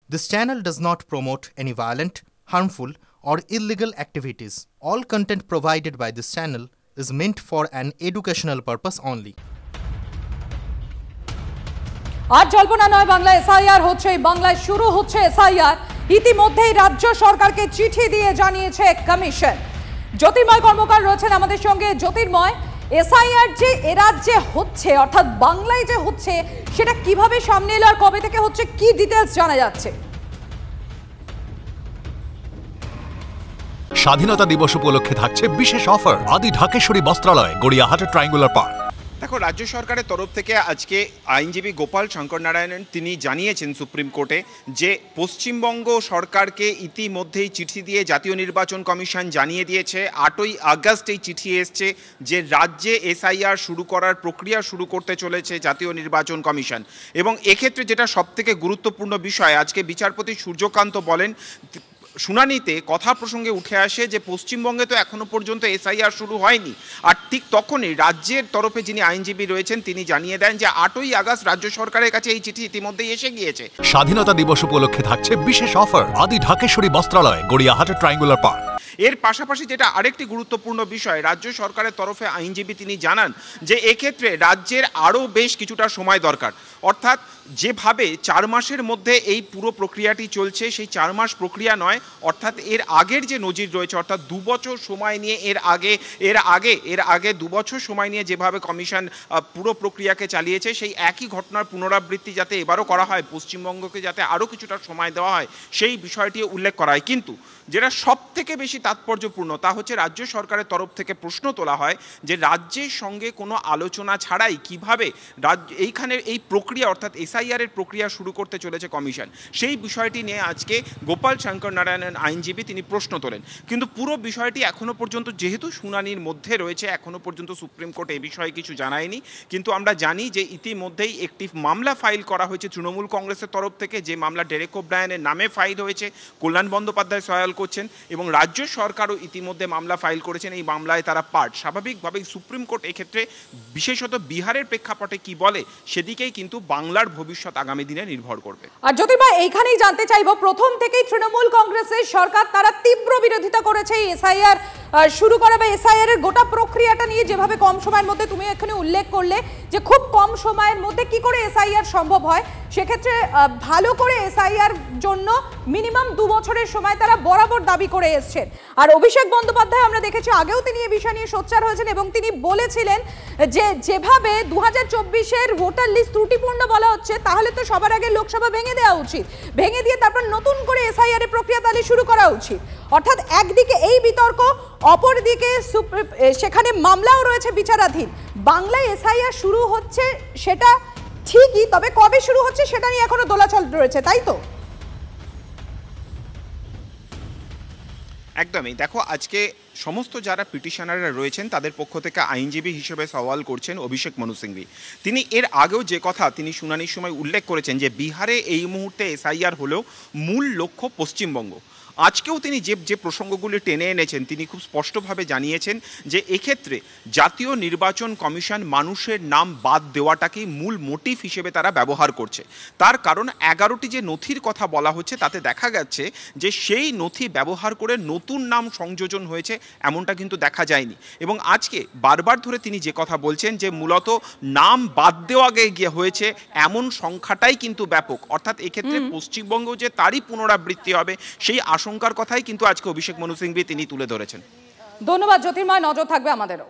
This channel does not promote any violent, harmful, or illegal activities. All content provided by this channel is meant for an educational purpose only. आज जल्पना नय Bangla SIR होच्छे बांग्लाय शुरू होच्छे SIR ইতিমধ্যেই রাজ্য সরকারকে চিঠি দিয়ে জানিয়েছে কমিশন জ্যোতির্ময় কর্মকার রয়েছেন আমাদের সঙ্গে জ্যোতির্ময় এসআইআর যে এ রাজ্যে হচ্ছে অর্থাৎ বাংলায় যে হচ্ছে সেটা কিভাবে সামনে এলো আর কবে থেকে হচ্ছে কি ডিটেইলস জানা যাচ্ছে স্বাধীনতা দিবস উপলক্ষে থাকছে বিশেষ অফার আদি ঢাকেশ্বরী বস্ত্রালয় গড়িয়াহাট ট্রায়াঙ্গুলার পার্ক। দেখো রাজ্য সরকারের তরফ থেকে আজকে আইনজীবী গোপাল শঙ্কর নারায়ণন তিনি জানিয়েছেন সুপ্রিম কোর্টে যে পশ্চিমবঙ্গ সরকারকে ইতিমধ্যেই চিঠি দিয়ে জাতীয় নির্বাচন কমিশন জানিয়ে দিয়েছে 8ই আগস্ট এই চিঠি এসছে যে রাজ্যে এসআইআর শুরু করার প্রক্রিয়া শুরু করতে চলেছে জাতীয় নির্বাচন কমিশন এবং এক্ষেত্রে যেটা সবথেকে গুরুত্বপূর্ণ বিষয় আজকে বিচারপতি সূর্যকান্ত বলেন শুনানিতে কথা প্রসঙ্গে উঠে আসে যে পশ্চিমবঙ্গে তো এখনো পর্যন্ত এসআইআর শুরু হয়নি আর ঠিক তখনই রাজ্যের তরফে যিনি আইনজীবী রয়েছেন তিনি জানিয়ে দেন যে 8ই আগস্ট রাজ্য সরকারের কাছে এই চিঠি ইতিমধ্যেই এসে গিয়েছে। স্বাধীনতা দিবস উপলক্ষে থাকছে বিশেষ অফার আদি ঢাকেশ্বরী বস্ত্রালয় গড়িয়াহাট ট্রায়াঙ্গুলার পার্ক। এর পাশাপাশি যেটা আরেকটি গুরুত্বপূর্ণ বিষয় রাজ্য সরকারের তরফে আইনজীবী তিনি জানান যে এক্ষেত্রে রাজ্যের আরও বেশ কিছুটা সময় দরকার অর্থাৎ যেভাবে 4 মাসের মধ্যে এই পুরো প্রক্রিয়াটি চলছে সেই 4 মাস প্রক্রিয়া নয় অর্থাৎ এর আগের যে নজির রয়েছে অর্থাৎ 2 বছর সময় নিয়ে এর আগে 2 বছর সময় নিয়ে যেভাবে কমিশন পুরো প্রক্রিয়াকে চালিয়েছে সেই একই ঘটনার পুনরাবৃত্তি যাতে এবারও করা হয় পশ্চিমবঙ্গকে যাতে আরও কিছুটা সময় দেওয়া হয় সেই বিষয়টি উল্লেখ করা হয় কিন্তু যেটা সব থেকে বেশি তাৎপর্যপূর্ণ তা হচ্ছে রাজ্য সরকারের তরফ থেকে প্রশ্ন তোলা হয় যে রাজ্যের সঙ্গে কোনো আলোচনা ছাড়াই কিভাবে এইখানে এই প্রক্রিয়া অর্থাৎ এসআইআর এর প্রক্রিয়া শুরু করতে চলেছে কমিশন সেই বিষয়টি নিয়ে আজকে গোপাল শঙ্কর নারায়ণন আইনজীবী তিনি প্রশ্ন তোলেন কিন্তু পুরো বিষয়টি এখনো পর্যন্ত যেহেতু শুনানির মধ্যে রয়েছে এখনো পর্যন্ত সুপ্রিম কোর্ট এই বিষয়ে কিছু জানায়নি কিন্তু আমরা জানি যে ইতিমধ্যেই একটি মামলা ফাইল করা হয়েছে তৃণমূল কংগ্রেসের তরফ থেকে যে মামলা ডেরেক ওব্রায়ানের নামে ফাইল হয়েছে কল্যাণ বন্দ্যোপাধ্যায় সহায়তা করছেন এবং রাজ্য সরকারও ইতিমধ্যে মামলা ফাইল করেছেন এই মামলায় তারা পার্ট স্বাভাবিকভাবেই সুপ্রিম কোর্ট এক্ষেত্রে বিশেষত বিহারের প্রেক্ষাপটে কি বলে সেদিকেই কিন্তু বাংলার ভবিষ্যৎ আগামী দিনে নির্ভর করবে। আর জ্যোতির্ময় এইখানেই জানতে চাইবো প্রথম থেকেই তৃণমূল কংগ্রেসের সরকার তারা তীব্র বিরোধিতা করেছে এসআইআর শুরু করা বা এসআইআর এর গোটা প্রক্রিয়াটা নিয়ে যেভাবে কম সময়ের মধ্যে তুমি এখানে উল্লেখ করলে যে খুব কম সময়ের মধ্যে কি করে এসআইআর সম্ভব হয় সেক্ষেত্রে ভালো করে এসআইআর জন্য মিনিমাম 2 বছরের সময় তারা বরাবর দাবি করে এসেছেন আর অভিষেক বন্দ্যোপাধ্যায় আমরা দেখেছি আগেও তিনি এই বিষয় নিয়ে সোচ্চার হয়েছেন এবং তিনি বলেছিলেন যে যেভাবে 2024-এর ভোটার লিস্ট ত্রুটিপূর্ণ বলা হচ্ছে তাহলে তো সবার আগে লোকসভা ভেঙে দেওয়া উচিত ভেঙে দিয়ে তারপর নতুন করে এসআইআর এর প্রক্রিয়া তাহলে শুরু করা উচিত অর্থাৎ একদিকে এই বিতর্ক অপরদিকে সেখানে মামলাও রয়েছে বিচারাধীন বাংলায় এসআইআর শুরু হচ্ছে সেটা ঠিকই তবে কবে শুরু হচ্ছে সেটা নিয়ে এখনো দোলাচল রয়েছে তাই তো একদমই দেখো আজকে সমস্ত যারা পিটিশনাররা রয়েছেন তাদের পক্ষ থেকে আইনজীবী হিসেবে সওয়াল করছেন অভিষেক মনু সিংভি তিনি এর আগেও যে কথা তিনি শুনানির সময় উল্লেখ করেছেন যে বিহারে এই মুহূর্তে এসআইআর হলেও মূল লক্ষ্য পশ্চিমবঙ্গ আজকেও তিনি যে প্রসঙ্গগুলি টেনে এনেছেন তিনি খুব স্পষ্টভাবে জানিয়েছেন যে এক্ষেত্রে জাতীয় নির্বাচন কমিশন মানুষের নাম বাদ দেওয়াটাকেই মূল মোটিভ হিসেবে তারা ব্যবহার করছে তার কারণ 11টি যে নথির কথা বলা হচ্ছে তাতে দেখা যাচ্ছে যে সেই নথি ব্যবহার করে নতুন নাম সংযোজন হয়েছে এমনটা কিন্তু দেখা যায়নি এবং আজকে বারবার ধরে তিনি যে কথা বলছেন যে মূলত নাম বাদ দেওয়া গিয়ে হয়েছে এমন সংখ্যাটাই কিন্তু ব্যাপক অর্থাৎ এক্ষেত্রে পশ্চিমবঙ্গ যে তারই পুনরাবৃত্তি হবে সেই আশঙ্কার কথাই কিন্তু আজকে অভিষেক মনু সিংভি তিনি তুলে ধরেছেন। ধন্যবাদ জ্যোতির্ময় নজর থাকবে আমাদেরও।